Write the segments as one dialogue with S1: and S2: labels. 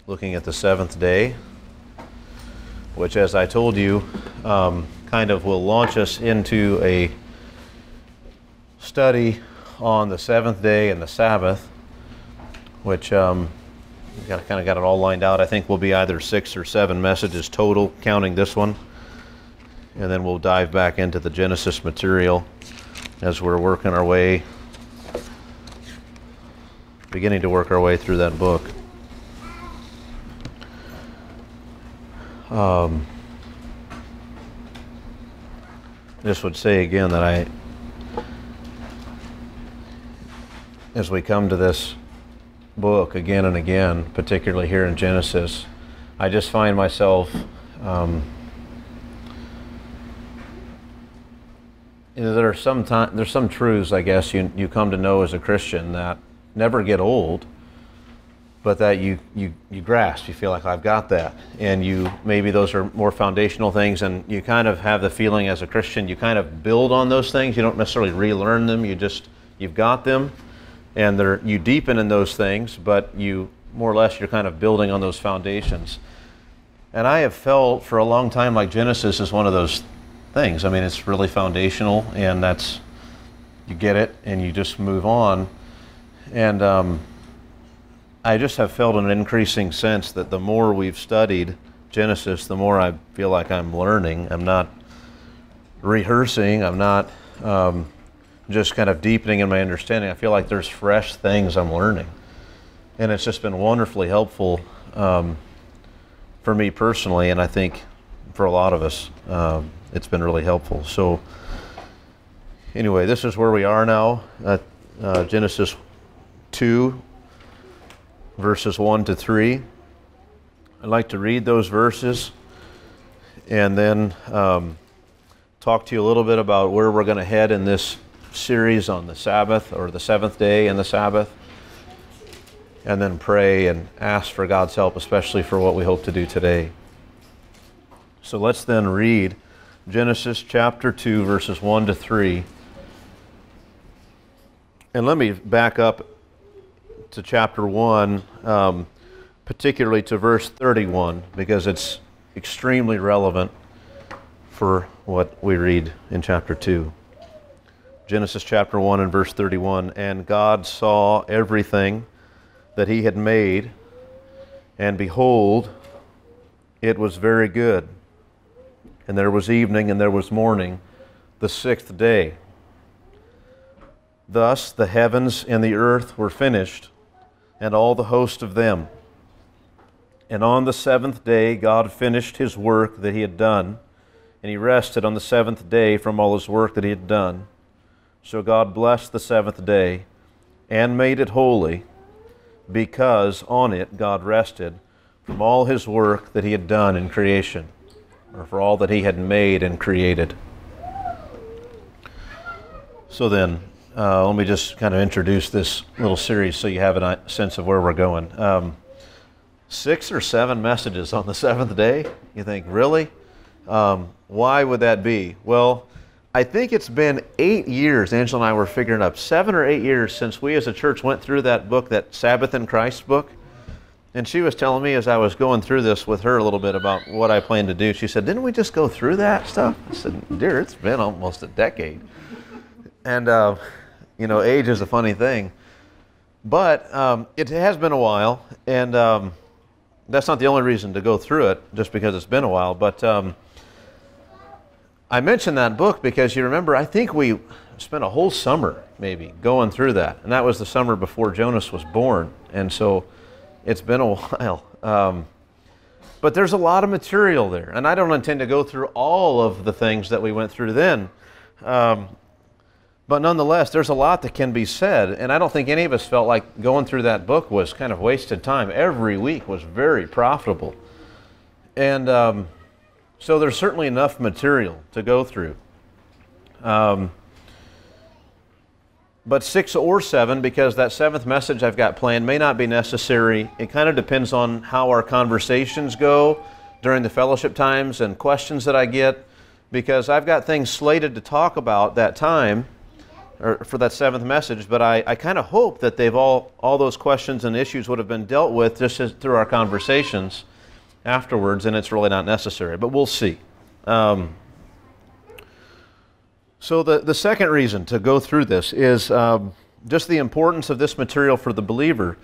S1: looking at the seventh day, which, as I told you, kind of will launch us into a study on the seventh day and the Sabbath, which kind of got it all lined out. I think will be either 6 or 7 messages total, counting this one, and then we'll dive back into the Genesis material as we're working our way, beginning to work our way through that book. This would say again that as we come to this book again and again, particularly here in Genesis, I just find myself there's some truths, I guess, you come to know as a Christian that never get old, but that you grasp. You feel like, I've got that, and maybe those are more foundational things, and you kind of have the feeling as a Christian you kind of build on those things. You don't necessarily relearn them. You've got them, and you deepen in those things, but you're kind of building on those foundations. And I have felt for a long time like Genesis is one of those things. I mean, it's really foundational, and you get it and you just move on. And I just have felt an increasing sense that the more we've studied Genesis, the more I feel like I'm learning. I'm not rehearsing. I'm not just kind of deepening in my understanding. I feel like there's fresh things I'm learning. And it's just been wonderfully helpful for me personally, and I think for a lot of us, it's been really helpful. So anyway, this is where we are now at Genesis 2, verses 1 to 3. I'd like to read those verses and then talk to you a little bit about where we're going to head in this series on the Sabbath, or the seventh day and the Sabbath, and then pray and ask for God's help, especially for what we hope to do today. So let's then read Genesis chapter 2, verses 1 to 3. And let me back up to chapter 1, particularly to verse 31, because it's extremely relevant for what we read in chapter 2. Genesis chapter 1 and verse 31, "And God saw everything that he had made, and behold, it was very good. And there was evening and there was morning, the 6th day. Thus the heavens and the earth were finished, and all the host of them. And on the 7th day God finished his work that he had done, and he rested on the 7th day from all his work that he had done. So God blessed the 7th day and made it holy, because on it God rested from all his work that he had done in creation," or for all that he had made and created. So then, let me just kind of introduce this little series so you have a sense of where we're going. 6 or 7 messages on the 7th day? You think, really? Why would that be? Well, I think it's been 8 years, Angela and I were figuring up, 7 or 8 years since we as a church went through that book, that Sabbath in Christ book. And she was telling me as I was going through this with her a little bit about what I plan to do, she said, "Didn't we just go through that stuff?" I said, "Dear, it's been almost a decade." And, age is a funny thing. But it has been a while, and that's not the only reason to go through it, just because it's been a while. But I mentioned that book because you remember, I think we spent a whole summer maybe going through that, and that was the summer before Jonas was born, and so it's been a while. But there's a lot of material there, and I don't intend to go through all of the things that we went through then. But nonetheless, there's a lot that can be said, and I don't think any of us felt like going through that book was kind of wasted time. Every week was very profitable. And so there's certainly enough material to go through. But 6 or 7, because that 7th message I've got planned may not be necessary. It kind of depends on how our conversations go during the fellowship times and questions that I get, because I've got things slated to talk about that time, or for that seventh message, but I kind of hope that they've all those questions and issues would have been dealt with just through our conversations afterwards, and it's really not necessary, but we'll see. So the second reason to go through this is just the importance of this material for the believer.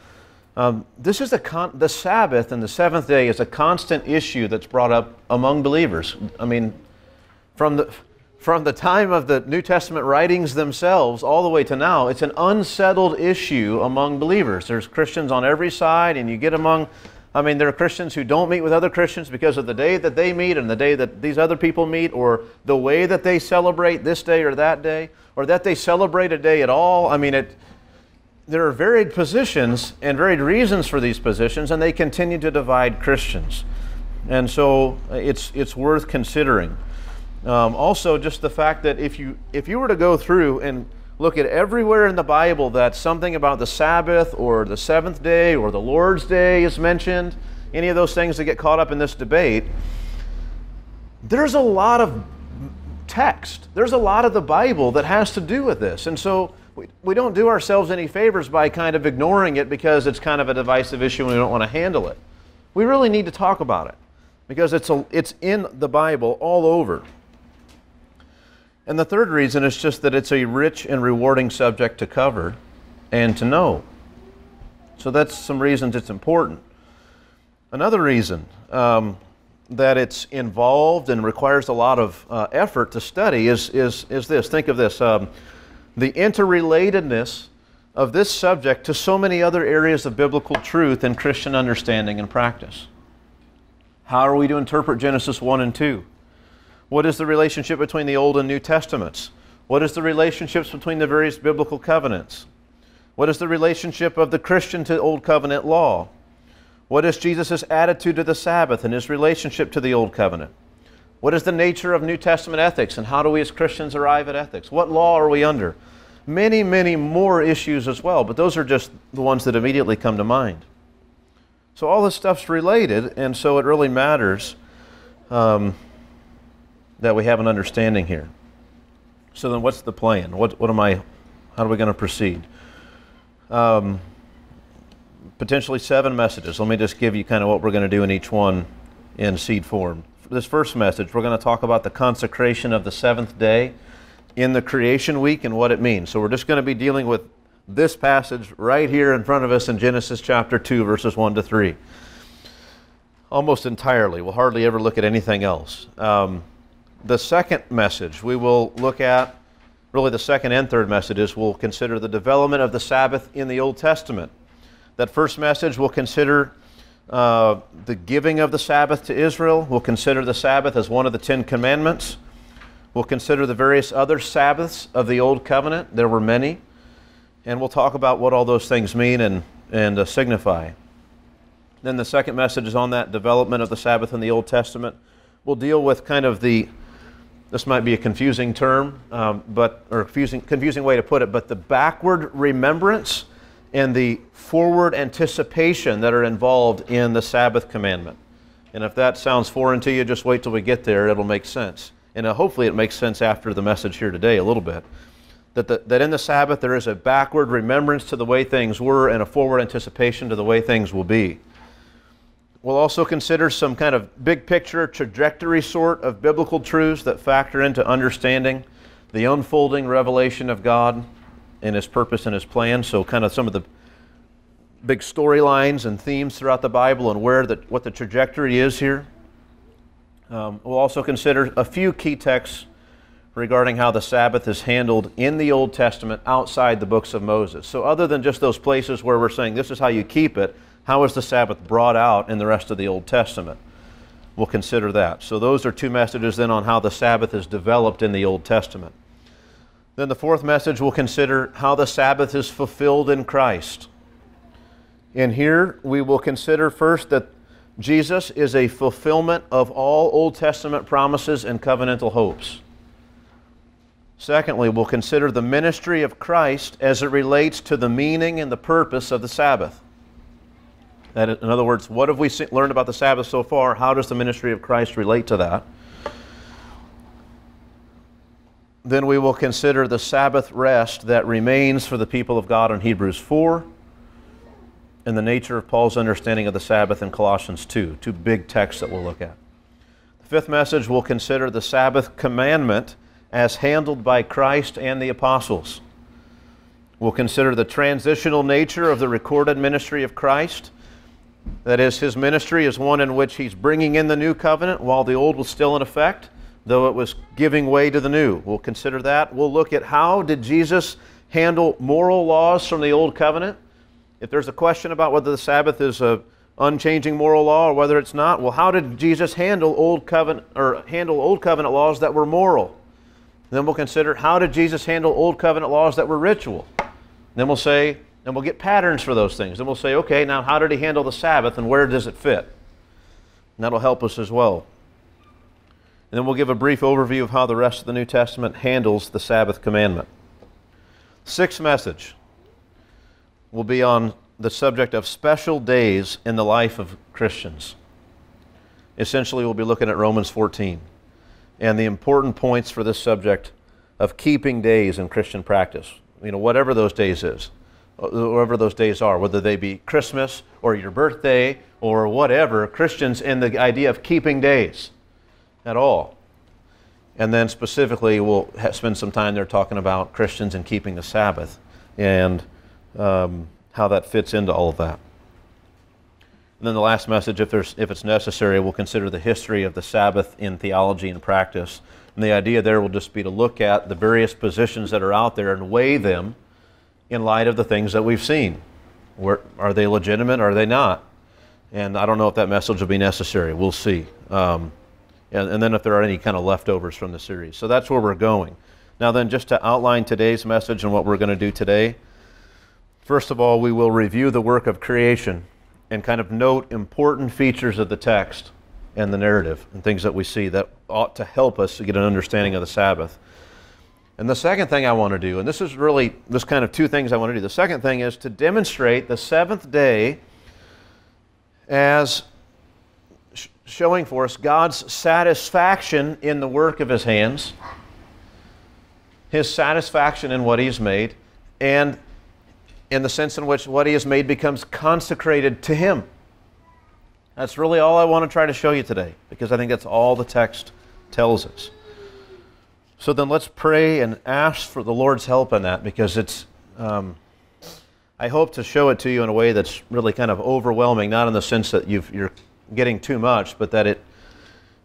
S1: This is the Sabbath and the seventh day is a constant issue that's brought up among believers. I mean, from the time of the New Testament writings themselves all the way to now, it's an unsettled issue among believers. There's Christians on every side, and you get among, I mean, there are Christians who don't meet with other Christians because of the day that they meet and the day that these other people meet, or the way that they celebrate this day or that day, or that they celebrate a day at all. I mean, there are varied positions and varied reasons for these positions, and they continue to divide Christians. And so it's worth considering. Also, just the fact that if you were to go through and look at everywhere in the Bible that something about the Sabbath or the seventh day or the Lord's Day is mentioned, any of those things that get caught up in this debate, there's a lot of text. There's a lot of the Bible that has to do with this. And so we don't do ourselves any favors by kind of ignoring it because it's kind of a divisive issue and we don't want to handle it. We really need to talk about it because it's in the Bible all over. And the third reason is just that it's a rich and rewarding subject to cover and to know. So that's some reasons it's important. Another reason that it's involved and requires a lot of effort to study is this. Think of this. The interrelatedness of this subject to so many other areas of biblical truth and Christian understanding and practice. How are we to interpret Genesis 1 and 2? What is the relationship between the Old and New Testaments? What is the relationships between the various biblical covenants? What is the relationship of the Christian to Old Covenant law? What is Jesus' attitude to the Sabbath and his relationship to the Old Covenant? What is the nature of New Testament ethics and how do we as Christians arrive at ethics? What law are we under? Many, many more issues as well, but those are just the ones that immediately come to mind. So all this stuff's related, and so it really matters that we have an understanding here. So then what's the plan? How are we going to proceed? Potentially 7 messages. Let me just give you kind of what we're going to do in each one in seed form. For this first message, we're going to talk about the consecration of the seventh day in the creation week and what it means. So we're just going to be dealing with this passage right here in front of us in Genesis chapter 2, verses 1 to 3. Almost entirely. We'll hardly ever look at anything else. The second message we will look at, really the second and third messages, we'll consider the development of the Sabbath in the Old Testament. That first message we'll consider the giving of the Sabbath to Israel. We'll consider the Sabbath as one of the 10 Commandments. We'll consider the various other Sabbaths of the Old Covenant. There were many. And we'll talk about what all those things mean and signify. Then the second message is on that development of the Sabbath in the Old Testament. We'll deal with kind of this might be a confusing term, or confusing way to put it, but the backward remembrance and the forward anticipation that are involved in the Sabbath commandment. And if that sounds foreign to you, just wait till we get there. It'll make sense. And hopefully it makes sense after the message here today a little bit. That in the Sabbath there is a backward remembrance to the way things were and a forward anticipation to the way things will be. We'll also consider some kind of big picture trajectory sort of biblical truths that factor into understanding the unfolding revelation of God and His purpose and His plan. So kind of some of the big storylines and themes throughout the Bible and what the trajectory is here. We'll also consider a few key texts regarding how the Sabbath is handled in the Old Testament outside the books of Moses. So other than just those places where we're saying this is how you keep it, how is the Sabbath brought out in the rest of the Old Testament? We'll consider that. So those are 2 messages then on how the Sabbath is developed in the Old Testament. Then the fourth message we'll consider how the Sabbath is fulfilled in Christ. And here we will consider first that Jesus is a fulfillment of all Old Testament promises and covenantal hopes. Secondly, we'll consider the ministry of Christ as it relates to the meaning and the purpose of the Sabbath. That, in other words, what have we learned about the Sabbath so far? How does the ministry of Christ relate to that? then we will consider the Sabbath rest that remains for the people of God in Hebrews 4, and the nature of Paul's understanding of the Sabbath in Colossians 2, two big texts that we'll look at. The fifth message, we'll consider the Sabbath commandment as handled by Christ and the apostles. We'll consider the transitional nature of the recorded ministry of Christ. That is, his ministry is one in which he's bringing in the new covenant while the old was still in effect, though it was giving way to the new. We'll consider that. We'll look at how did Jesus handle moral laws from the old covenant. If there's a question about whether the Sabbath is an unchanging moral law or whether it's not, well, how did Jesus handle old covenant laws that were moral? Then we'll consider how did Jesus handle old covenant laws that were ritual? Then we'll say, and we'll get patterns for those things. Then we'll say, okay, now how did he handle the Sabbath and where does it fit? And that'll help us as well. And then we'll give a brief overview of how the rest of the New Testament handles the Sabbath commandment. Sixth message will be on the subject of special days in the life of Christians. Essentially, we'll be looking at Romans 14 and the important points for this subject of keeping days in Christian practice. You know, whatever those days are, whether they be Christmas or your birthday or whatever, Christians in the idea of keeping days at all. And then specifically, we'll spend some time there talking about Christians and keeping the Sabbath and how that fits into all of that. And then the last message, if it's necessary, we'll consider the history of the Sabbath in theology and practice. And the idea there will just be to look at the various positions that are out there and weigh them in light of the things that we've seen. Are they legitimate? Are they not? And I don't know if that message will be necessary. We'll see. And then if there are any kind of leftovers from the series. So that's where we're going. Now then, just to outline today's message and what we're going to do today, first of all, we will review the work of creation and kind of note important features of the text and the narrative and things that we see that ought to help us to get an understanding of the Sabbath. And the second thing I want to do, and this is really this kind of two things I want to do. The second thing is to demonstrate the seventh day as showing for us God's satisfaction in the work of his hands, his satisfaction in what he's made, and in the sense in which what he has made becomes consecrated to him. That's really all I want to try to show you today, because I think that's all the text tells us. So then let's pray and ask for the Lord's help in that, because it's, I hope to show it to you in a way that's really kind of overwhelming, not in the sense that you're getting too much, but that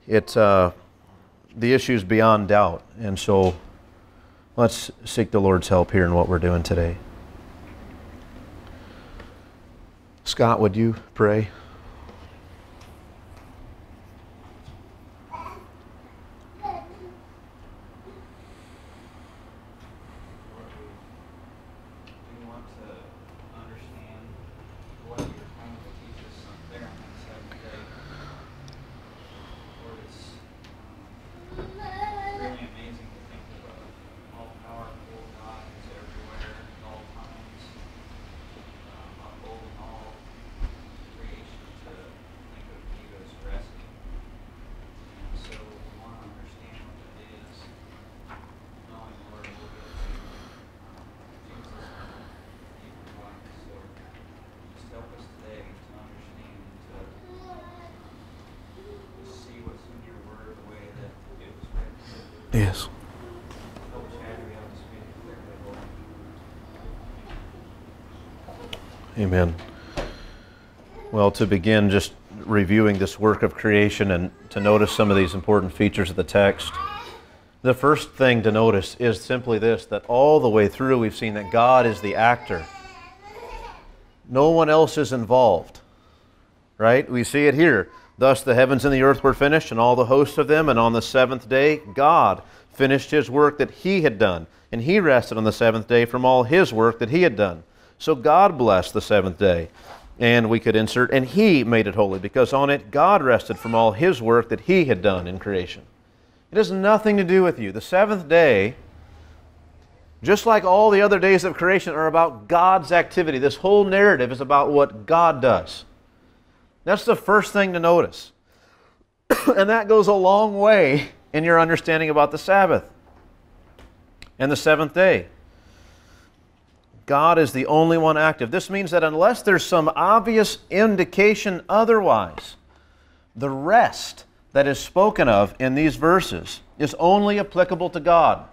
S1: the issue's beyond doubt. And so let's seek the Lord's help here in what we're doing today. Scott, would you pray? Yes. Amen. Well, to begin just reviewing this work of creation and to notice some of these important features of the text, the first thing to notice is simply this, that all the way through we've seen that God is the actor. No one else is involved, right? We see it here. Thus the heavens and the earth were finished, and all the hosts of them, and on the seventh day God finished his work that he had done, and he rested on the seventh day from all his work that he had done. So God blessed the seventh day. And we could insert, and he made it holy, because on it God rested from all his work that he had done in creation. It has nothing to do with you. The seventh day, just like all the other days of creation, are about God's activity. This whole narrative is about what God does. That's the first thing to notice. And that goes a long way in your understanding about the Sabbath. and the seventh day. God is the only one active. This means that unless there's some obvious indication otherwise, the rest that is spoken of in these verses is only applicable to God.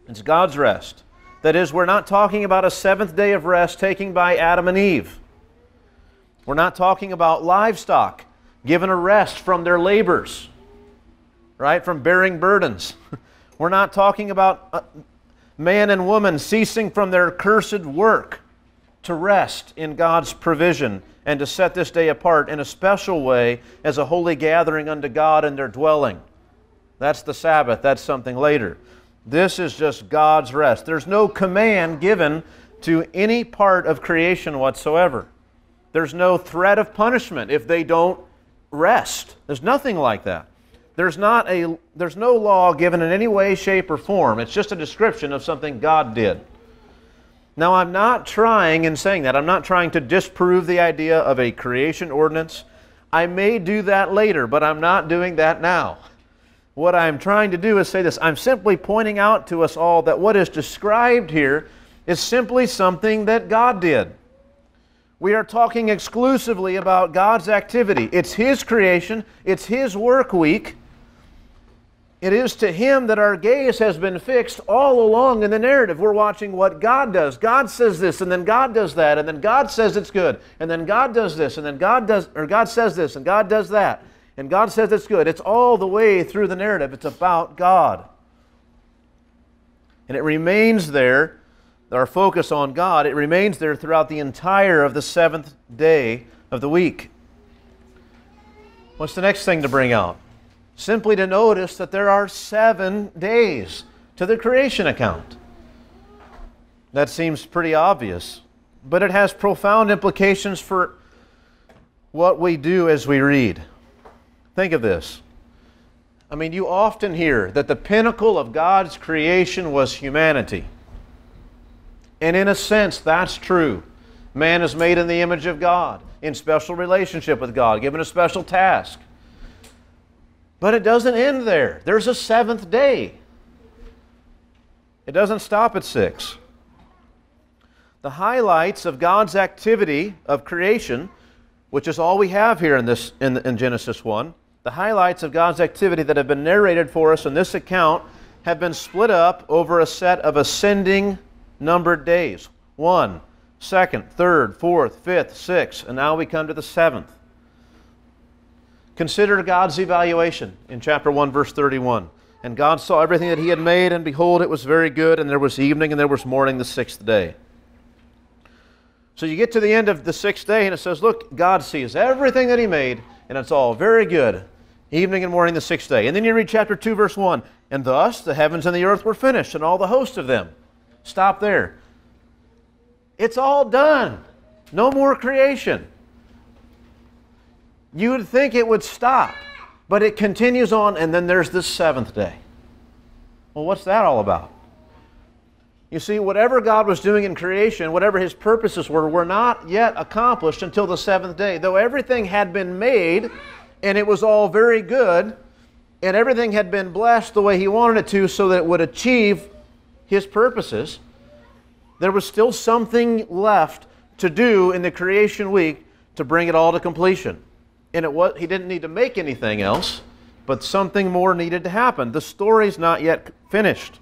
S1: It's God's rest. That is, we're not talking about a seventh day of rest taken by Adam and Eve. We're not talking about livestock given a rest from their labors, right, from bearing burdens. We're not talking about man and woman ceasing from their cursed work to rest in God's provision and to set this day apart in a special way as a holy gathering unto God in their dwelling. That's the Sabbath. That's something later. This is just God's rest. There's no command given to any part of creation whatsoever. There's no threat of punishment if they don't rest. There's nothing like that. There's no law given in any way, shape, or form. It's just a description of something God did. Now, I'm not trying, in saying that, I'm not trying to disprove the idea of a creation ordinance. I may do that later, but I'm not doing that now. What I'm trying to do is say this. I'm simply pointing out to us all that what is described here is simply something that God did. We are talking exclusively about God's activity. It's His creation. It's His work week. It is to Him that our gaze has been fixed all along in the narrative. We're watching what God does. God says this, and then God does that, and then God says it's good, and then God does this, and then God says this, and God does that, and God says it's good. It's all the way through the narrative. It's about God. And it remains there, our focus on God, it remains there throughout the entire of the seventh day of the week. What's the next thing to bring out? Simply to notice that there are 7 days to the creation account. That seems pretty obvious, but it has profound implications for what we do as we read. Think of this. I mean, you often hear that the pinnacle of God's creation was humanity. And in a sense, that's true. Man is made in the image of God, in special relationship with God, given a special task. But it doesn't end there. There's a seventh day. It doesn't stop at 6. The highlights of God's activity of creation, which is all we have here in Genesis 1, the highlights of God's activity that have been narrated for us in this account have been split up over a set of ascending numbered days. 1, 2nd, 3rd, 4th, 5th, 6th, and now we come to the 7th. Consider God's evaluation in chapter 1, verse 31. And God saw everything that He had made, and behold, it was very good, and there was evening, and there was morning the 6th day. So you get to the end of the 6th day, and it says, look, God sees everything that He made, and it's all very good. Evening and morning the 6th day. And then you read chapter 2, verse 1. And thus the heavens and the earth were finished, and all the host of them. Stop there. It's all done. No more creation. You would think it would stop, but it continues on, and then there's the 7th day. Well, what's that all about? You see, whatever God was doing in creation, whatever His purposes were not yet accomplished until the 7th day. Though everything had been made, and it was all very good, and everything had been blessed the way He wanted it to so that it would achieve His purposes, there was still something left to do in the creation week to bring it all to completion. And He didn't need to make anything else, but something more needed to happen. The story's not yet finished.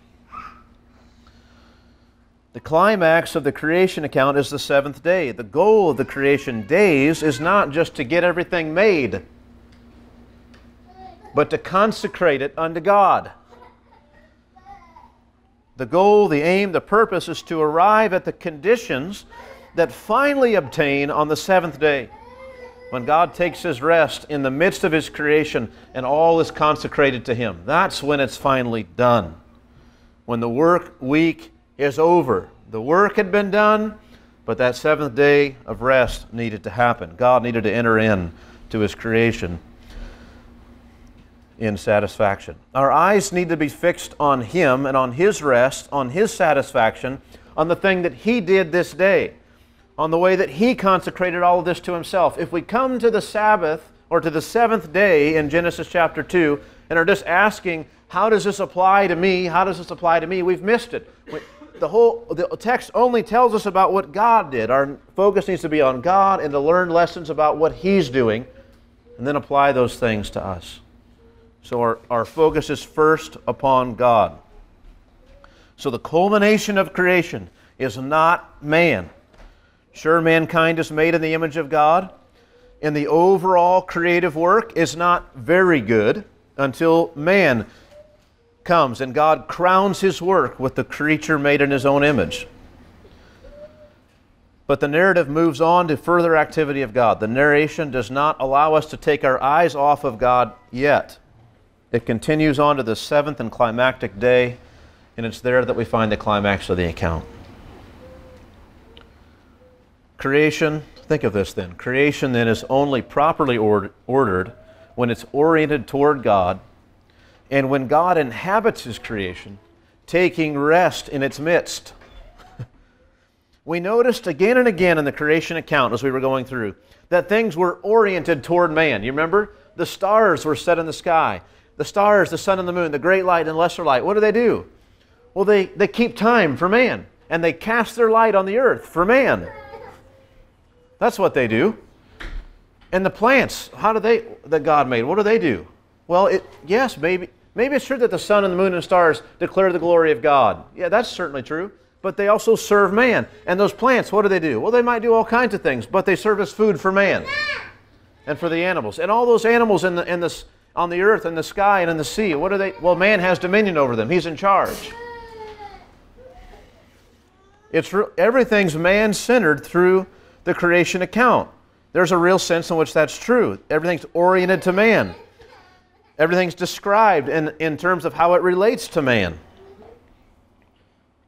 S1: The climax of the creation account is the 7th day. The goal of the creation days is not just to get everything made, but to consecrate it unto God. The goal, the aim, the purpose is to arrive at the conditions that finally obtain on the 7th day, when God takes His rest in the midst of His creation and all is consecrated to Him. That's when it's finally done. When the work week is over. The work had been done, but that 7th day of rest needed to happen. God needed to enter in to His creation in satisfaction. Our eyes need to be fixed on Him and on His rest, on His satisfaction, on the thing that He did this day, on the way that He consecrated all of this to Himself. If we come to the Sabbath or to the 7th day in Genesis chapter 2 and are just asking, how does this apply to me? How does this apply to me? We've missed it. The text only tells us about what God did. Our focus needs to be on God and to learn lessons about what He's doing and then apply those things to us. So our focus is first upon God. So the culmination of creation is not man. Sure, mankind is made in the image of God, and the overall creative work is not very good until man comes and God crowns His work with the creature made in His own image. But the narrative moves on to further activity of God. The narration does not allow us to take our eyes off of God yet. It continues on to the seventh and climactic day, and it's there that we find the climax of the account. Creation, think of this then. Creation then is only properly ordered when it's oriented toward God and when God inhabits His creation, taking rest in its midst. We noticed again and again in the creation account as we were going through that things were oriented toward man. You remember? The stars were set in the sky. The stars, the sun and the moon, the great light and lesser light. What do? Well, they keep time for man, and they cast their light on the earth for man. That's what they do. And the plants, that God made, what do? Well, yes, maybe it's true that the sun and the moon and stars declare the glory of God. Yeah, that's certainly true. But they also serve man. And those plants, what do? Well, they might do all kinds of things, but they serve as food for man and for the animals. And all those animals on the earth, in the sky, and in the sea, what are they? Well, man has dominion over them. He's in charge. Everything's man-centered through the creation account. There's a real sense in which that's true. Everything's oriented to man. Everything's described in terms of how it relates to man.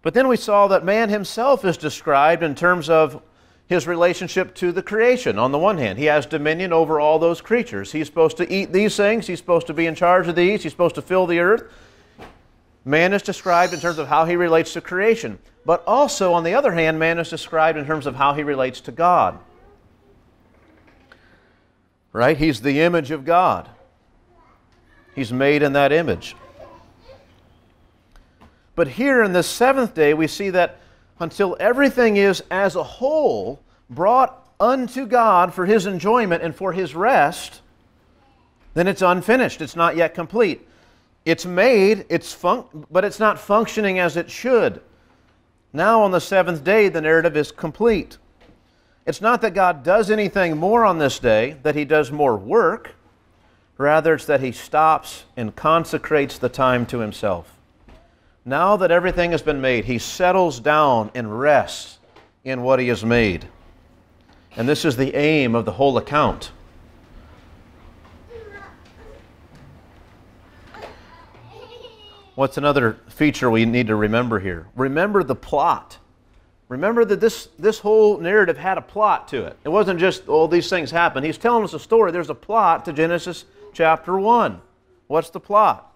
S1: But then we saw that man himself is described in terms of his relationship to the creation. On the one hand, he has dominion over all those creatures. He's supposed to eat these things. He's supposed to be in charge of these. He's supposed to fill the earth. Man is described in terms of how he relates to creation. But also, on the other hand, man is described in terms of how he relates to God. Right? He's the image of God. He's made in that image. But here in the seventh day, we see that until everything is as a whole brought unto God for His enjoyment and for His rest, then it's unfinished. It's not yet complete. It's made, but it's not functioning as it should. Now on the seventh day, the narrative is complete. It's not that God does anything more on this day, that He does more work. Rather, it's that He stops and consecrates the time to Himself. Now that everything has been made, He settles down and rests in what He has made. And this is the aim of the whole account. What's another feature we need to remember here? Remember the plot. Remember that this whole narrative had a plot to it. It wasn't just, oh, these things happen. He's telling us a story. There's a plot to Genesis chapter 1. What's the plot?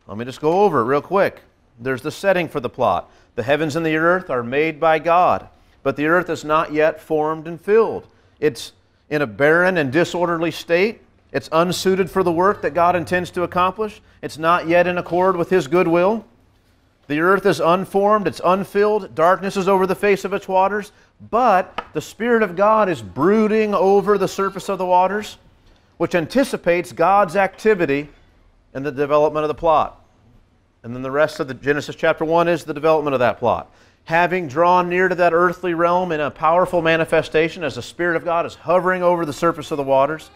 S1: Let me just go over it real quick. There's the setting for the plot. The heavens and the earth are made by God, but the earth is not yet formed and filled. It's in a barren and disorderly state. It's unsuited for the work that God intends to accomplish. It's not yet in accord with His good will. The earth is unformed, it's unfilled, darkness is over the face of its waters, but the Spirit of God is brooding over the surface of the waters, which anticipates God's activity in the development of the plot. And then the rest of the Genesis chapter 1 is the development of that plot. Having drawn near to that earthly realm in a powerful manifestation as the Spirit of God is hovering over the surface of the waters,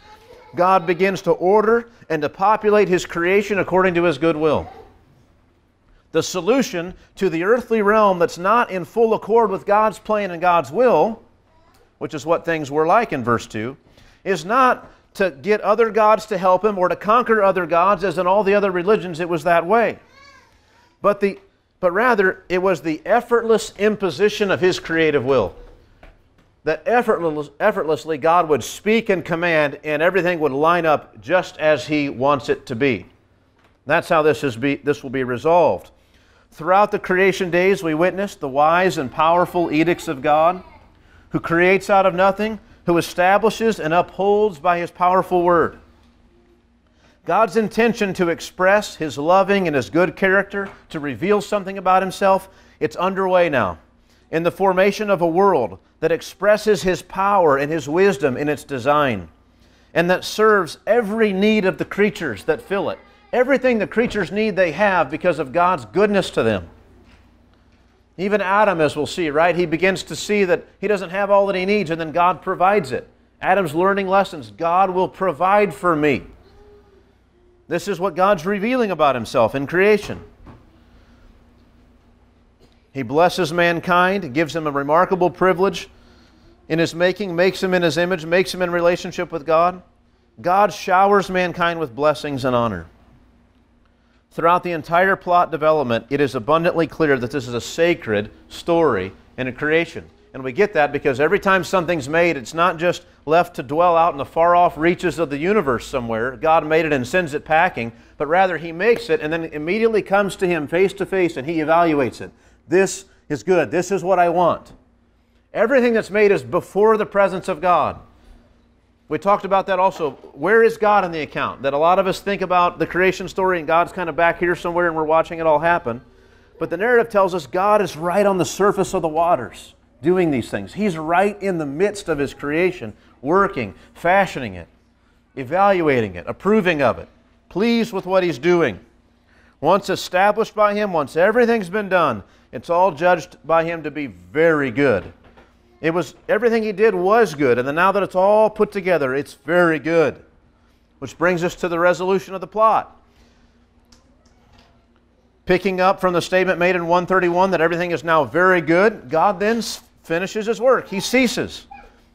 S1: God begins to order and to populate His creation according to His good will. The solution to the earthly realm that's not in full accord with God's plan and God's will, which is what things were like in verse 2, is not to get other gods to help Him or to conquer other gods, as in all the other religions it was that way. But rather, it was the effortless imposition of His creative will. That effortlessly God would speak and command, and everything would line up just as He wants it to be. That's how this will be resolved. Throughout the creation days, we witnessed the wise and powerful edicts of God, who creates out of nothing, who establishes and upholds by His powerful word. God's intention to express His loving and His good character, to reveal something about Himself, it's underway now in the formation of a world that expresses His power and His wisdom in its design, and that serves every need of the creatures that fill it. Everything the creatures need, they have because of God's goodness to them. Even Adam, as we'll see, right? He begins to see that he doesn't have all that he needs, and then God provides it. Adam's learning lessons. God will provide for me. This is what God's revealing about Himself in creation. He blesses mankind, gives him a remarkable privilege in His making, makes him in His image, makes him in relationship with God. God showers mankind with blessings and honor. Throughout the entire plot development, it is abundantly clear that this is a sacred story in a creation. And we get that because every time something's made, it's not just left to dwell out in the far-off reaches of the universe somewhere. God made it and sends it packing, but rather He makes it and then immediately comes to Him face to face and He evaluates it. This is good. This is what I want. Everything that's made is before the presence of God. We talked about that also. Where is God in the account? That a lot of us think about the creation story and God's kind of back here somewhere and we're watching it all happen. But the narrative tells us God is right on the surface of the waters doing these things. He's right in the midst of His creation, working, fashioning it, evaluating it, approving of it, pleased with what He's doing. Once established by Him, once everything's been done, it's all judged by Him to be very good. Everything He did was good, and then now that it's all put together, it's very good. Which brings us to the resolution of the plot. Picking up from the statement made in 131 that everything is now very good, God then finishes His work. He ceases.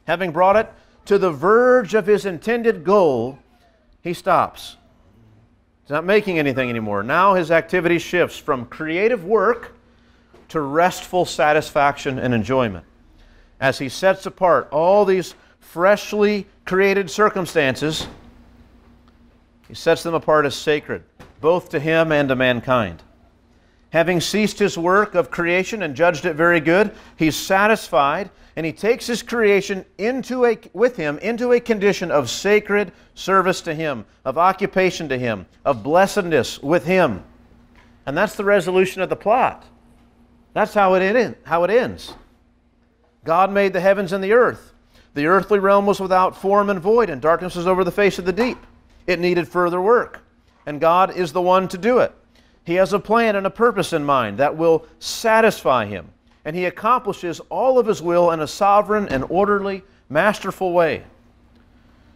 S1: Having brought it to the verge of His intended goal, He stops. He's not making anything anymore. Now His activity shifts from creative work to restful satisfaction and enjoyment. As He sets apart all these freshly created circumstances, He sets them apart as sacred, both to Him and to mankind. Having ceased His work of creation and judged it very good, He's satisfied, and He takes His creation with Him into a condition of sacred service to Him, of occupation to Him, of blessedness with Him. And that's the resolution of the plot. That's how it ends. God made the heavens and the earth. The earthly realm was without form and void, and darkness was over the face of the deep. It needed further work, and God is the one to do it. He has a plan and a purpose in mind that will satisfy Him, and He accomplishes all of His will in a sovereign and orderly, masterful way.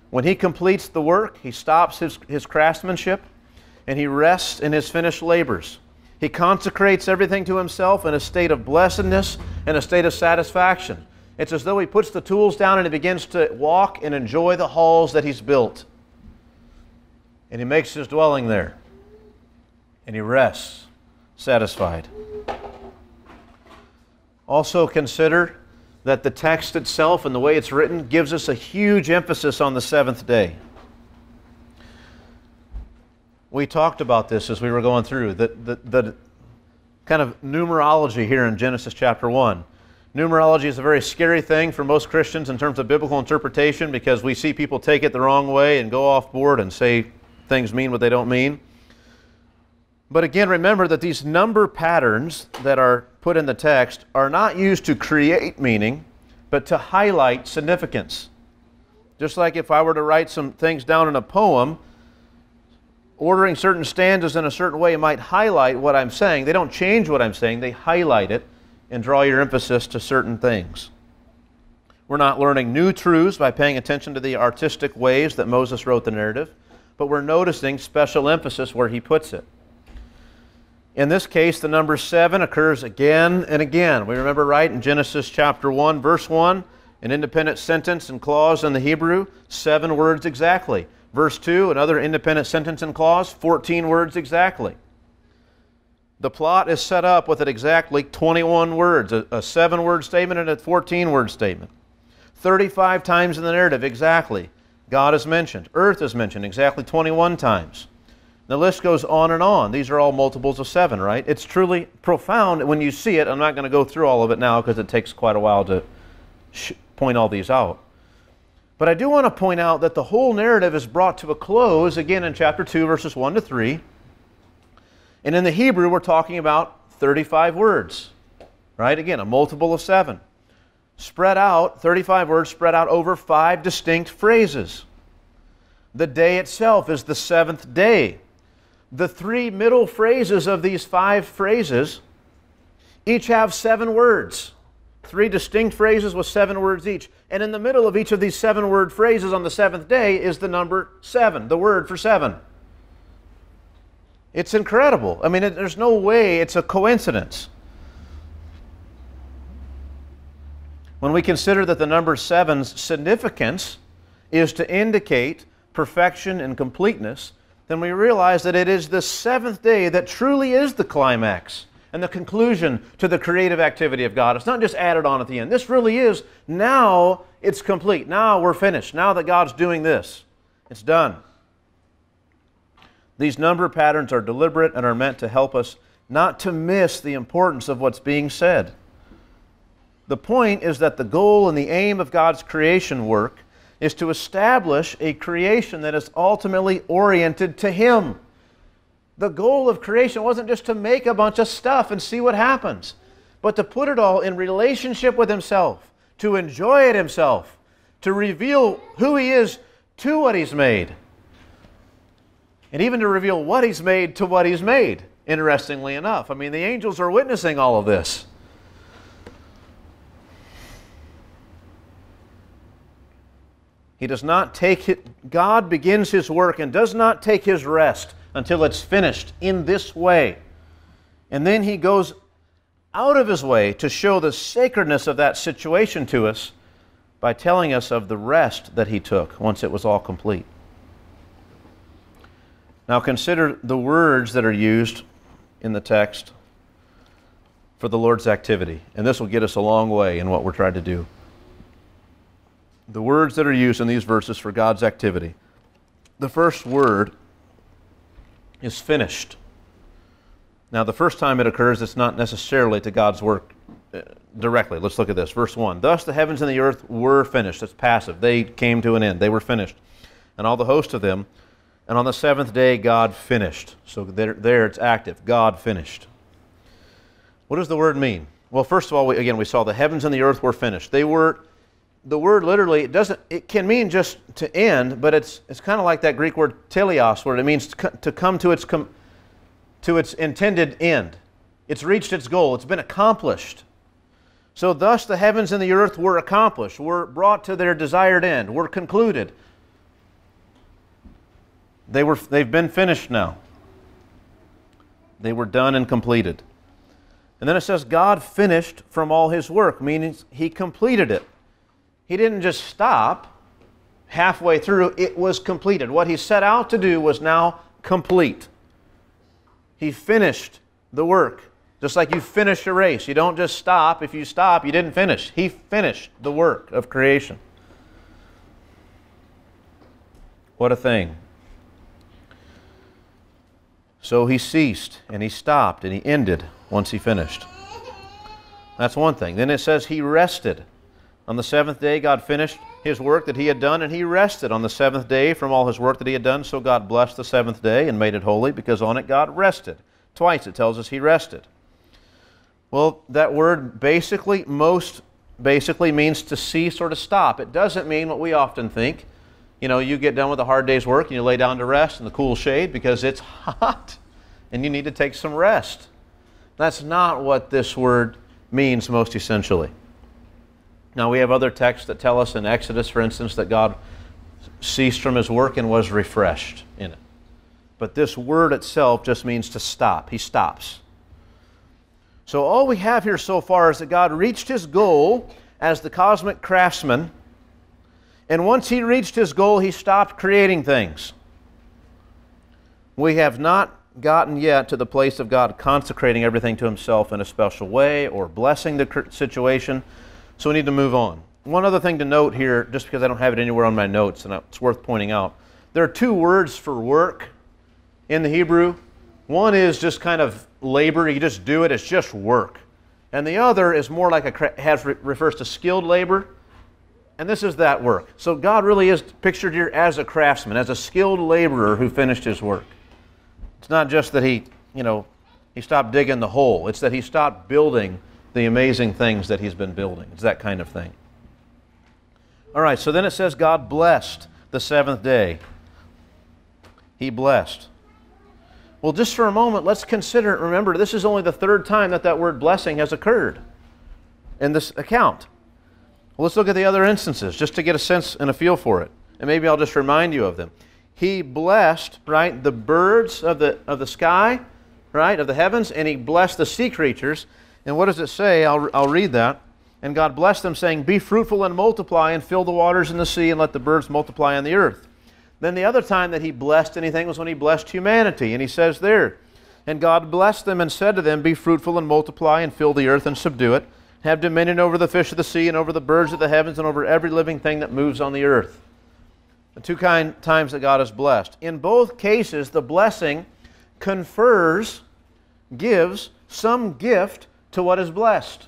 S1: When He completes the work, He stops His craftsmanship, and He rests in His finished labors. He consecrates everything to Himself in a state of blessedness and a state of satisfaction. It's as though He puts the tools down and He begins to walk and enjoy the halls that He's built. And He makes His dwelling there. And He rests, satisfied. Also consider that the text itself and the way it's written gives us a huge emphasis on the seventh day. We talked about this as we were going through, the kind of numerology here in Genesis chapter 1. Numerology is a very scary thing for most Christians in terms of biblical interpretation because we see people take it the wrong way and go off board and say things mean what they don't mean. But again, remember that these number patterns that are put in the text are not used to create meaning, but to highlight significance. Just like if I were to write some things down in a poem, ordering certain stanzas in a certain way might highlight what I'm saying. They don't change what I'm saying, they highlight it and draw your emphasis to certain things. We're not learning new truths by paying attention to the artistic ways that Moses wrote the narrative, but we're noticing special emphasis where he puts it. In this case, the number 7 occurs again and again. We remember right in Genesis chapter 1, verse 1, an independent sentence and clause in the Hebrew, 7 words exactly. Verse 2, another independent sentence and clause, 14 words exactly. The plot is set up with exactly 21 words, a 7-word statement and a 14-word statement. 35 times in the narrative, exactly. God is mentioned. Earth is mentioned exactly 21 times. The list goes on and on. These are all multiples of 7, right? It's truly profound when you see it. I'm not going to go through all of it now because it takes quite a while to point all these out. But I do want to point out that the whole narrative is brought to a close again in chapter 2, verses 1 to 3. And in the Hebrew, we're talking about 35 words, right? Again, a multiple of 7. Spread out, 35 words spread out over 5 distinct phrases. The day itself is the 7th day. The 3 middle phrases of these 5 phrases each have 7 words. 3 distinct phrases with 7 words each. And in the middle of each of these 7-word phrases on the 7th day is the number 7, the word for 7. It's incredible. I mean, there's no way it's a coincidence. When we consider that the number 7's significance is to indicate perfection and completeness, then we realize that it is the 7th day that truly is the climax and the conclusion to the creative activity of God. It's not just added on at the end. This really is, now it's complete. Now we're finished. Now that God's doing this, it's done. These number patterns are deliberate and are meant to help us not to miss the importance of what's being said. The point is that the goal and the aim of God's creation work is to establish a creation that is ultimately oriented to Him. The goal of creation wasn't just to make a bunch of stuff and see what happens, but to put it all in relationship with Himself, to enjoy it Himself, to reveal who He is to what He's made, and even to reveal what He's made to what He's made, interestingly enough. I mean, the angels are witnessing all of this. He does not take it, God begins His work and does not take His rest until it's finished in this way. And then He goes out of His way to show the sacredness of that situation to us by telling us of the rest that He took once it was all complete. Now consider the words that are used in the text for the Lord's activity. And this will get us a long way in what we're trying to do. The words that are used in these verses for God's activity. The first word is finished. Now, the first time it occurs, it's not necessarily to God's work directly. Let's look at this. Verse 1. Thus the heavens and the earth were finished. It's passive. They came to an end. They were finished. And all the host of them. And on the 7th day, God finished. So there it's active. God finished. What does the word mean? Well, first of all, we saw the heavens and the earth were finished. They were, the word literally, it can mean just to end, but it's kind of like that Greek word teleos, where it means to come to its intended end. It's reached its goal. It's been accomplished. So thus the heavens and the earth were accomplished, were brought to their desired end, were concluded. They've been finished now. They were done and completed. And then it says God finished from all His work, meaning He completed it. He didn't just stop halfway through. It was completed. What He set out to do was now complete. He finished the work. Just like you finish a race. You don't just stop. If you stop, you didn't finish. He finished the work of creation. What a thing. So He ceased, and He stopped, and He ended once He finished. That's one thing. Then it says He rested. On the 7th day, God finished His work that He had done, and He rested on the 7th day from all His work that He had done. So God blessed the 7th day and made it holy, because on it God rested. Twice it tells us He rested. Well, that word most basically means to cease or to stop. It doesn't mean what we often think. You know, you get done with a hard day's work and you lay down to rest in the cool shade because it's hot and you need to take some rest. That's not what this word means most essentially. Now, we have other texts that tell us in Exodus, for instance, that God ceased from His work and was refreshed in it. But this word itself just means to stop. He stops. So all we have here so far is that God reached His goal as the cosmic craftsman, and once He reached His goal, He stopped creating things. We have not gotten yet to the place of God consecrating everything to Himself in a special way or blessing the situation, so we need to move on. One other thing to note here, just because I don't have it anywhere on my notes, and it's worth pointing out, there are 2 words for work in the Hebrew. One is just kind of labor, you just do it, it's just work. And the other is more like refers to skilled labor. And this is that work. So God really is pictured here as a craftsman, as a skilled laborer who finished his work. It's not just that he stopped digging the hole. It's that he stopped building the amazing things that he's been building. It's that kind of thing. All right, so then it says God blessed the seventh day. He blessed. Well, just for a moment, let's consider, remember, this is only the third time that word blessing has occurred in this account. Well, let's look at the other instances just to get a sense and a feel for it. And maybe I'll just remind you of them. He blessed, right, the birds of the sky, right, of the heavens, and he blessed the sea creatures. And what does it say? I'll read that. And God blessed them, saying, "Be fruitful and multiply, and fill the waters in the sea, and let the birds multiply on the earth." Then the other time that he blessed anything was when he blessed humanity. And he says there, "And God blessed them and said to them, Be fruitful and multiply, and fill the earth and subdue it. Have dominion over the fish of the sea, and over the birds of the heavens, and over every living thing that moves on the earth." The two times that God is blessed. In both cases, the blessing confers, gives some gift to what is blessed.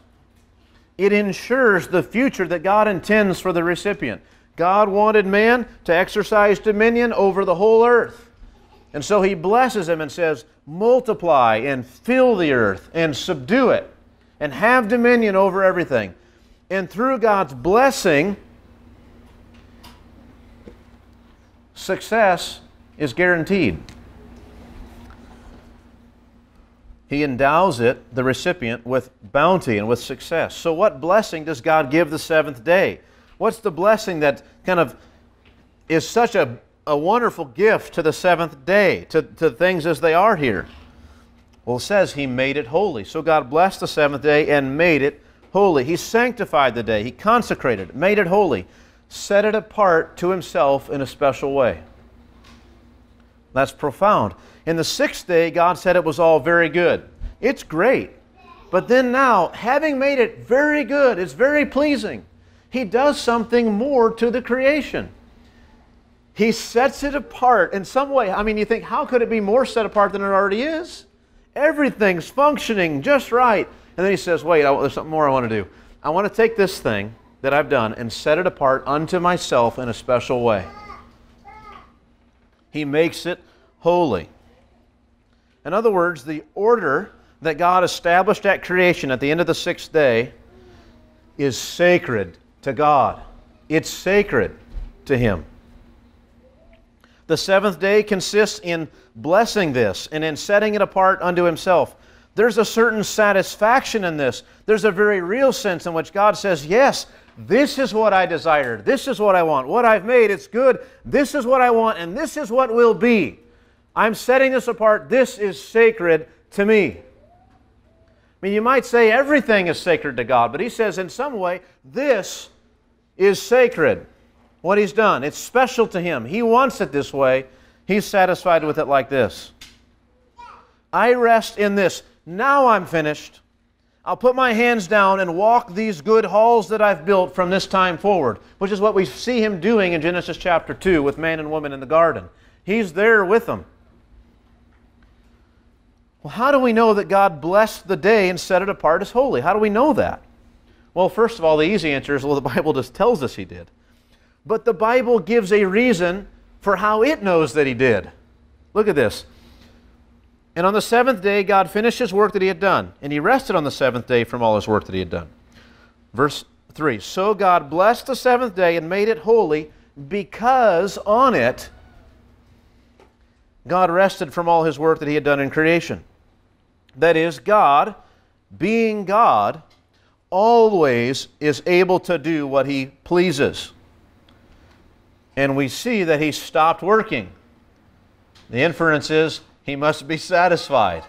S1: It ensures the future that God intends for the recipient. God wanted man to exercise dominion over the whole earth. And so he blesses him and says, multiply and fill the earth and subdue it and have dominion over everything. And through God's blessing, success is guaranteed. He endows it, the recipient, with bounty and with success. So what blessing does God give the seventh day? What's the blessing that kind of is such a wonderful gift to the seventh day, to things as they are here? Well, it says He made it holy. So God blessed the seventh day and made it holy. He sanctified the day. He consecrated it, made it holy, set it apart to Himself in a special way. That's profound. In the sixth day, God said it was all very good. It's great. But then now, having made it very good, it's very pleasing, He does something more to the creation. He sets it apart in some way. I mean, you think, how could it be more set apart than it already is? Everything's functioning just right. And then He says, wait, there's something more I want to do. I want to take this thing that I've done and set it apart unto myself in a special way. He makes it holy. In other words, the order that God established at creation at the end of the sixth day is sacred to God. It's sacred to Him. The seventh day consists in blessing this and in setting it apart unto Himself. There's a certain satisfaction in this. There's a very real sense in which God says, yes, this is what I desired. This is what I want. What I've made, it's good. This is what I want, and this is what will be. I'm setting this apart. This is sacred to me. I mean, you might say everything is sacred to God, but He says in some way, this is sacred. What He's done, it's special to Him. He wants it this way. He's satisfied with it like this. I rest in this. Now I'm finished. I'll put my hands down and walk these good halls that I've built from this time forward, which is what we see Him doing in Genesis chapter 2 with man and woman in the garden. He's there with them. Well, how do we know that God blessed the day and set it apart as holy? How do we know that? Well, first of all, the easy answer is, well, the Bible just tells us He did. But the Bible gives a reason for how it knows that He did. Look at this. And on the seventh day, God finished His work that He had done, and He rested on the seventh day from all His work that He had done. Verse 3, so God blessed the seventh day and made it holy, because on it God rested from all His work that He had done in creation. That is, God, being God, always is able to do what He pleases. And we see that He stopped working. The inference is He must be satisfied.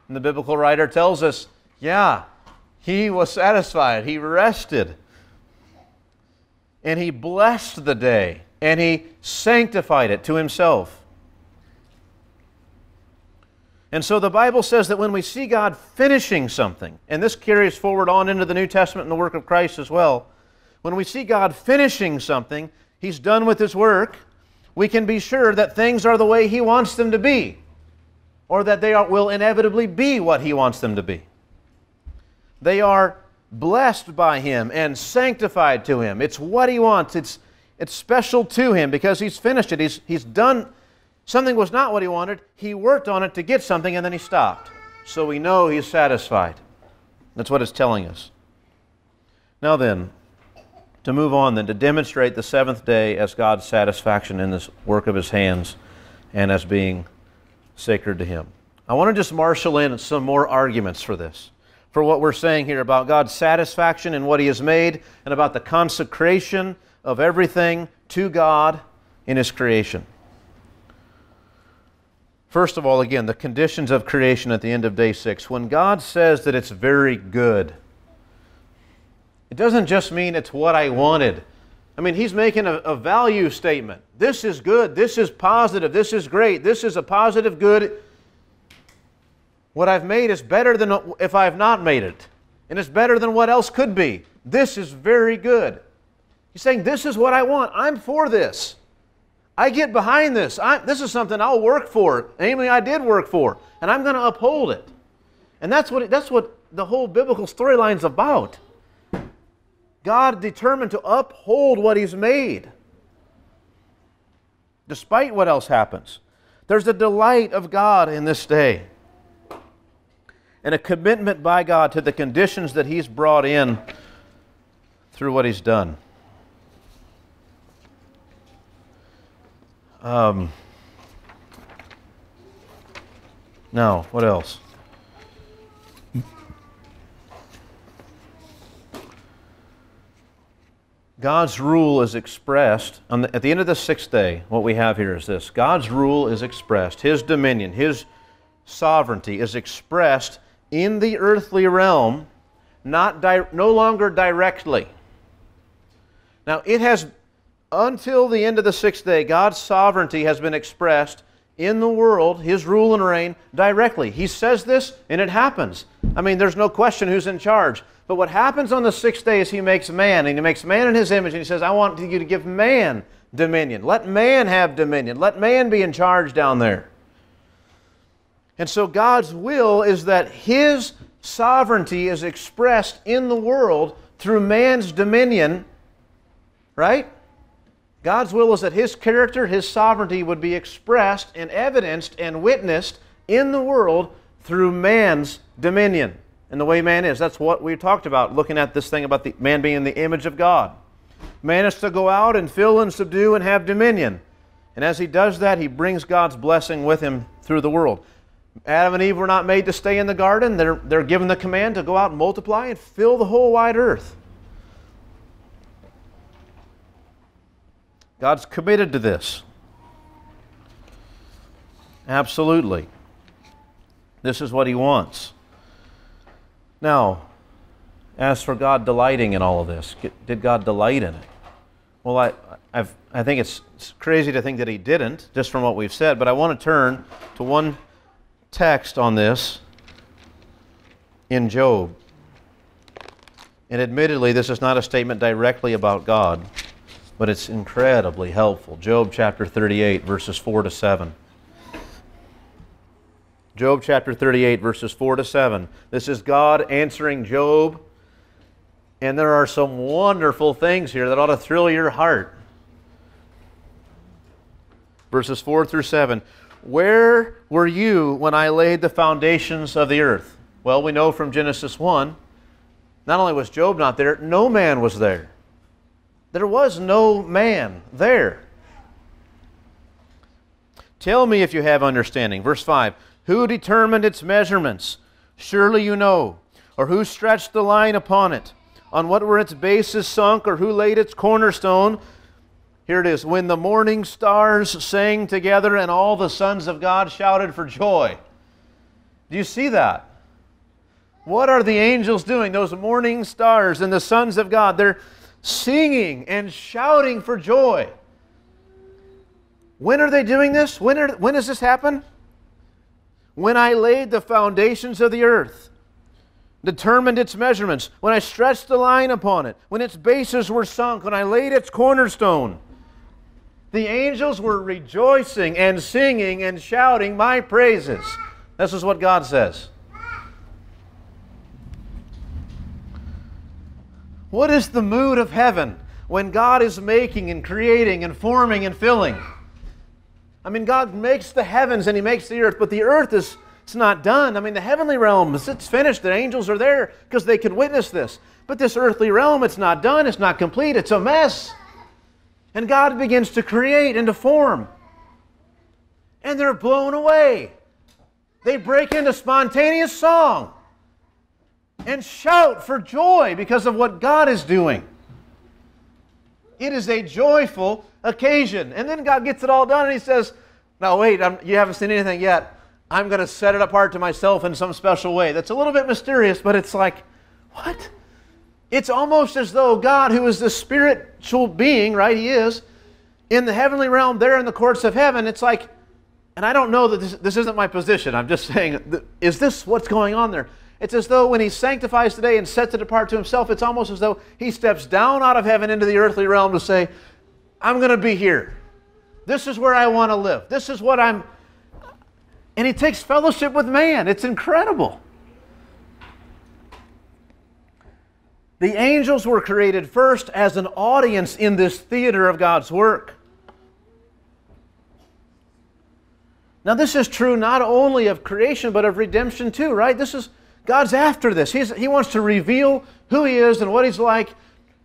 S1: And the biblical writer tells us, yeah, He was satisfied. He rested. And He blessed the day. And He sanctified it to Himself. And so the Bible says that when we see God finishing something, and this carries forward on into the New Testament and the work of Christ as well, when we see God finishing something, He's done with His work, we can be sure that things are the way He wants them to be, or that they will inevitably be what He wants them to be. They are blessed by Him and sanctified to Him. It's what He wants. It's special to Him because He's finished it. He's done. Something was not what He wanted. He worked on it to get something and then He stopped. So we know He's satisfied. That's what it's telling us. Now then, to move on then, to demonstrate the seventh day as God's satisfaction in this work of His hands and as being sacred to Him. I want to just marshal in some more arguments for this, for what we're saying here about God's satisfaction in what He has made and about the consecration of everything to God in His creation. First of all, again, the conditions of creation at the end of day 6. When God says that it's very good, it doesn't just mean it's what I wanted. I mean, He's making a value statement. This is good. This is positive. This is great. This is a positive good. What I've made is better than if I've not made it. And it's better than what else could be. This is very good. He's saying, this is what I want. I'm for this. I get behind this. This is something I'll work for. Namely, I did work for. And I'm going to uphold it. And that's what the whole biblical storyline's about. God determined to uphold what He's made, despite what else happens. There's a delight of God in this day, and a commitment by God to the conditions that He's brought in through what He's done. Now, what else? God's rule is expressed, at the end of the sixth day, what we have here is this. God's rule is expressed, His dominion, His sovereignty is expressed in the earthly realm, no longer directly. Now, it has, until the end of the sixth day, God's sovereignty has been expressed in the world, His rule and reign, directly. He says this, and it happens. I mean, there's no question who's in charge. But what happens on the sixth day is He makes man, and He makes man in His image, and He says, I want you to give man dominion. Let man have dominion. Let man be in charge down there. And so God's will is that His sovereignty is expressed in the world through man's dominion, right? God's will is that His character, His sovereignty would be expressed and evidenced and witnessed in the world through man's dominion. And the way man is. That's what we talked about, looking at this thing about the man being in the image of God. Man is to go out and fill and subdue and have dominion. And as he does that, he brings God's blessing with him through the world. Adam and Eve were not made to stay in the garden. They're given the command to go out and multiply and fill the whole wide earth. God's committed to this. Absolutely. This is what He wants. Now, as for God delighting in all of this, did God delight in it? Well, I think it's crazy to think that He didn't, just from what we've said, but I want to turn to one text on this in Job. And admittedly, this is not a statement directly about God, but it's incredibly helpful. Job chapter 38, verses 4 to 7. Job chapter 38, verses 4 to 7. This is God answering Job, and there are some wonderful things here that ought to thrill your heart. Verses 4 through 7. Where were you when I laid the foundations of the earth? Well, we know from Genesis 1, not only was Job not there, no man was there. There was no man there. Tell me if you have understanding. Verse 5. Who determined its measurements? Surely you know. Or who stretched the line upon it? On what were its bases sunk? Or who laid its cornerstone? Here it is. When the morning stars sang together and all the sons of God shouted for joy. Do you see that? What are the angels doing? Those morning stars and the sons of God. They're singing and shouting for joy. When are they doing this? When does this happen? When I laid the foundations of the earth, determined its measurements, when I stretched the line upon it, when its bases were sunk, when I laid its cornerstone. The angels were rejoicing and singing and shouting my praises. This is what God says. What is the mood of heaven when God is making and creating and forming and filling? I mean, God makes the heavens and He makes the earth, but the earth it's not done. I mean, the heavenly realm, it's finished. The angels are there because they could witness this. But this earthly realm, it's not done. It's not complete. It's a mess. And God begins to create and to form. And they're blown away. They break into spontaneous song and shout for joy because of what God is doing. It is a joyful occasion. And then God gets it all done and He says, "Now wait, you haven't seen anything yet. I'm going to set it apart to myself in some special way." That's a little bit mysterious, but it's like, what? It's almost as though God, who is the spiritual being, right, He is, in the heavenly realm, there in the courts of heaven, it's like, and I don't know that this isn't my position, I'm just saying, is this what's going on there? It's as though when He sanctifies today and sets it apart to Himself, it's almost as though He steps down out of heaven into the earthly realm to say, I'm going to be here. This is where I want to live. This is what I'm... And He takes fellowship with man. It's incredible. The angels were created first as an audience in this theater of God's work. Now this is true not only of creation, but of redemption too, right? God's after this. He wants to reveal who He is and what He's like,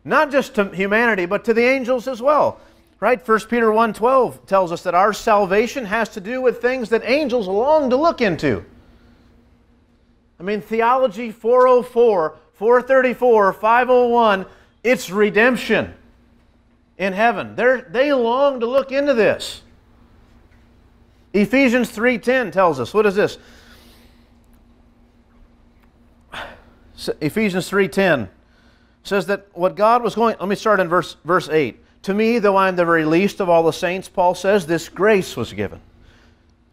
S1: not just to humanity, but to the angels as well. Right? 1 Peter 1:12 tells us that our salvation has to do with things that angels long to look into. I mean, Theology 404, 434, 501, it's redemption in heaven. They long to look into this. Ephesians 3:10 tells us, what is this? Ephesians 3:10 says that what God was going... Let me start in verse 8. To me, though I am the very least of all the saints, Paul says, this grace was given.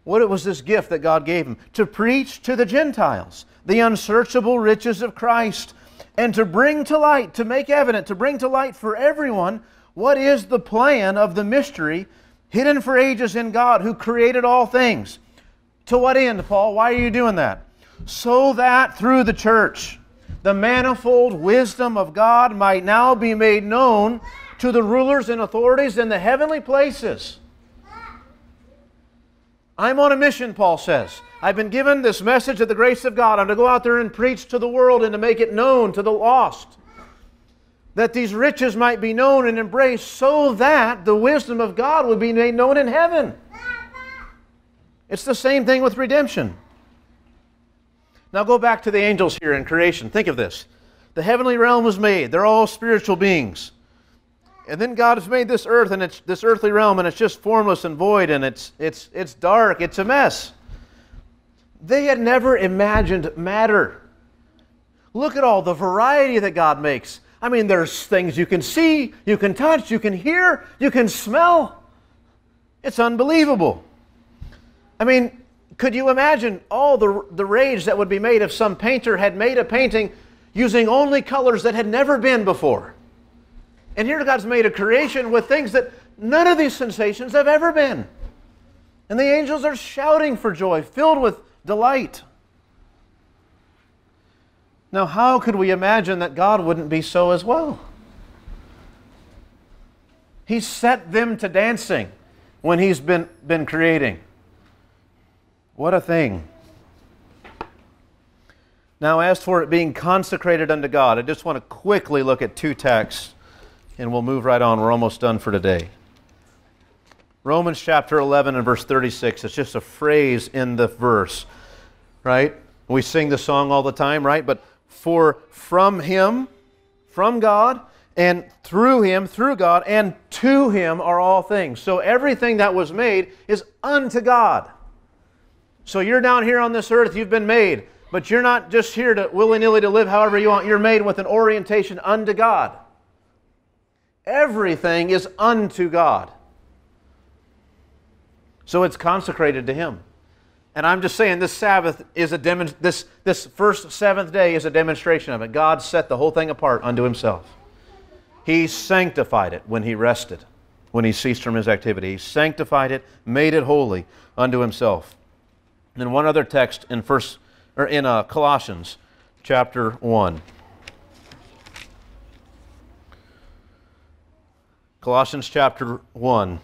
S1: What was this gift that God gave him? To preach to the Gentiles the unsearchable riches of Christ, and to bring to light, to make evident, to bring to light for everyone what is the plan of the mystery hidden for ages in God who created all things. To what end, Paul? Why are you doing that? So that through the church, the manifold wisdom of God might now be made known to the rulers and authorities in the heavenly places. I'm on a mission, Paul says. I've been given this message of the grace of God. I'm to go out there and preach to the world and to make it known to the lost, that these riches might be known and embraced, so that the wisdom of God would be made known in heaven. It's the same thing with redemption. Now go back to the angels here in creation. Think of this. The heavenly realm was made. They're all spiritual beings. And then God has made this earth and it's this earthly realm, and it's just formless and void, and it's dark. It's a mess. They had never imagined matter. Look at all the variety that God makes. I mean, there's things you can see, you can touch, you can hear, you can smell. It's unbelievable. I mean, could you imagine all the rage that would be made if some painter had made a painting using only colors that had never been before? And here God's made a creation with things that none of these sensations have ever been. And the angels are shouting for joy, filled with delight. Now, how could we imagine that God wouldn't be so as well? He set them to dancing when He's been creating. What a thing. Now, as for it being consecrated unto God, I just want to quickly look at two texts, and we'll move right on. We're almost done for today. Romans chapter 11 and verse 36. It's just a phrase in the verse, right? We sing the song all the time, right? But for from Him, from God, and through Him, through God, and to Him are all things. So everything that was made is unto God. So you're down here on this earth, you've been made, but you're not just here to willy-nilly to live however you want. You're made with an orientation unto God. Everything is unto God. So it's consecrated to Him. And I'm just saying this Sabbath is this first seventh day is a demonstration of it. God set the whole thing apart unto Himself. He sanctified it when He rested, when He ceased from His activity. He sanctified it, made it holy unto Himself. And then one other text in Colossians chapter 1. Colossians chapter 1.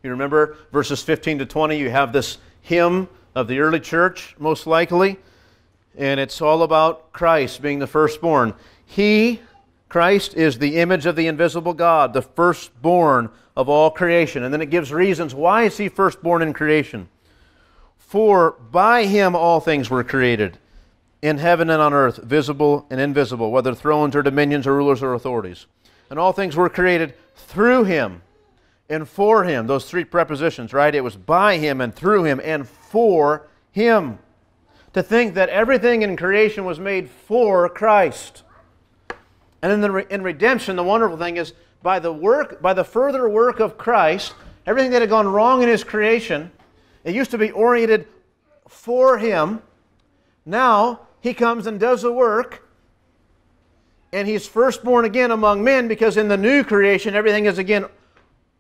S1: You remember verses 15 to 20, you have this hymn of the early church, most likely, and it's all about Christ being the firstborn. He, Christ, is the image of the invisible God, the firstborn of all creation. And then it gives reasons why is he firstborn in creation. For by him all things were created, in heaven and on earth, visible and invisible, whether thrones or dominions or rulers or authorities. And all things were created through him and for him. Those three prepositions, right? It was by him and through him and for him. To think that everything in creation was made for Christ. And in redemption, the wonderful thing is by the further work of Christ, everything that had gone wrong in his creation, it used to be oriented for him. Now he comes and does the work, and he's firstborn again among men, because in the new creation everything is again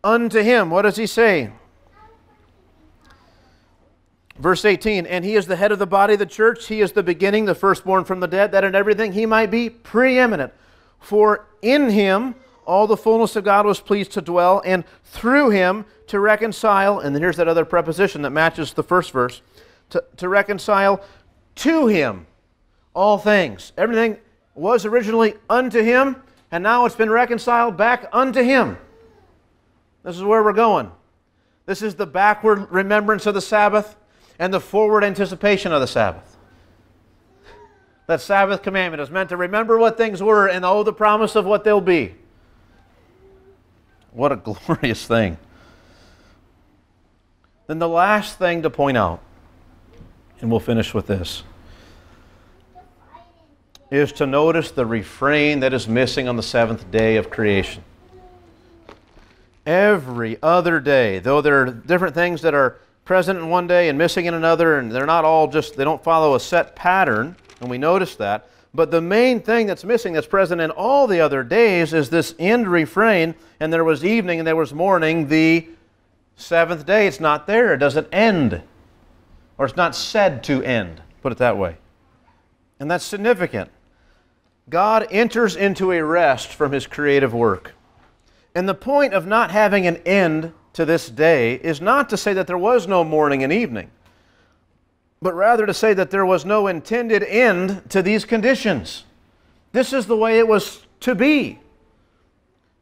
S1: unto him. What does he say? Verse 18, and he is the head of the body of the church. He is the beginning, the firstborn from the dead, that in everything he might be preeminent. For in him all the fullness of God was pleased to dwell, and through him to reconcile, and then here's that other preposition that matches the first verse, to reconcile to him all things. Everything was originally unto him, and now it's been reconciled back unto him. This is where we're going. This is the backward remembrance of the Sabbath and the forward anticipation of the Sabbath. That Sabbath commandment is meant to remember what things were and the promise of what they'll be. What a glorious thing. Then the last thing to point out, and we'll finish with this, is to notice the refrain that is missing on the seventh day of creation. Every other day, though there are different things that are present in one day and missing in another, and they're not all just, they don't follow a set pattern, and we notice that, but the main thing that's missing that's present in all the other days is this end refrain, and there was evening and there was morning, the seventh day. It's not there. It doesn't end. Or it's not said to end, put it that way. And that's significant. God enters into a rest from his creative work. And the point of not having an end to this day is not to say that there was no morning and evening, but rather to say that there was no intended end to these conditions. This is the way it was to be.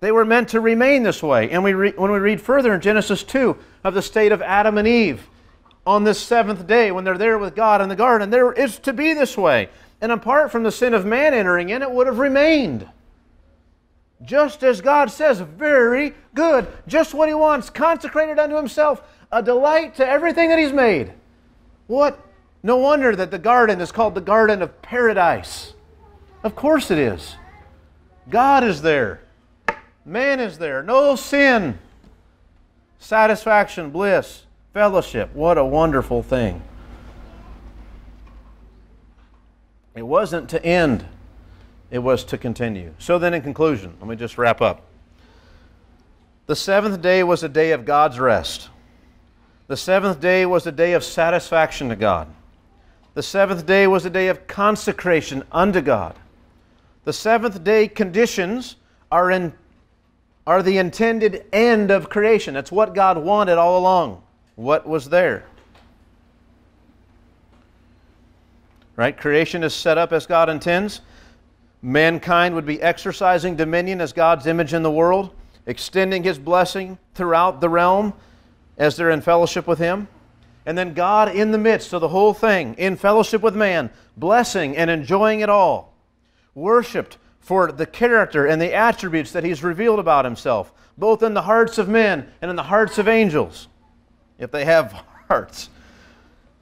S1: They were meant to remain this way. And when we read further in Genesis 2 of the state of Adam and Eve on this seventh day when they're there with God in the garden, there is to be this way. And apart from the sin of man entering in, it would have remained. Just as God says, very good. Just what he wants, consecrated unto himself, a delight to everything that he's made. What? No wonder that the garden is called the Garden of Paradise. Of course it is. God is there. Man is there. No sin. Satisfaction, bliss, fellowship. What a wonderful thing. It wasn't to end. It was to continue. So then in conclusion, let me just wrap up. The seventh day was a day of God's rest. The seventh day was a day of satisfaction to God. The seventh day was a day of consecration unto God. The seventh day conditions are the intended end of creation. That's what God wanted all along. What was there? Right? Creation is set up as God intends. Mankind would be exercising dominion as God's image in the world, extending his blessing throughout the realm as they're in fellowship with him. And then God in the midst of the whole thing, in fellowship with man, blessing and enjoying it all. Worshipped for the character and the attributes that he's revealed about himself, both in the hearts of men and in the hearts of angels, if they have hearts.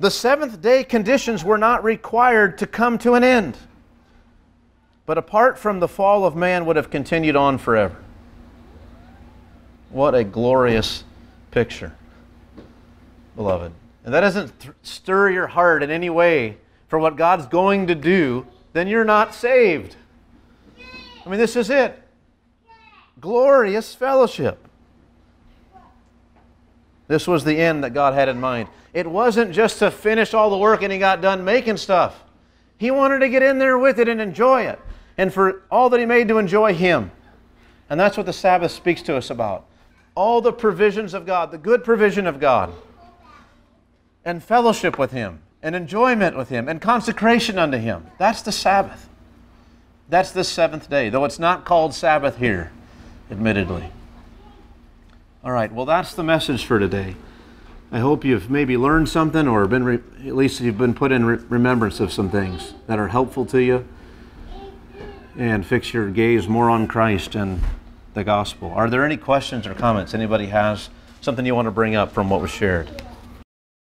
S1: The seventh day conditions were not required to come to an end, but apart from the fall of man would have continued on forever. What a glorious picture, beloved. And that doesn't stir your heart in any way for what God's going to do, then you're not saved. I mean, this is it. Glorious fellowship. This was the end that God had in mind. It wasn't just to finish all the work and he got done making stuff. He wanted to get in there with it and enjoy it. and for all that He made to enjoy Him. And that's what the Sabbath speaks to us about. All the provisions of God, the good provision of God, and fellowship with Him, and enjoyment with Him, and consecration unto Him. That's the Sabbath. That's the seventh day, though it's not called Sabbath here, admittedly. All right, well, that's the message for today. I hope you've maybe learned something, or been at least you've been put in remembrance of some things that are helpful to you, and fix your gaze more on Christ and the gospel. Are there any questions or comments anybody has? Something you want to bring up from what was shared?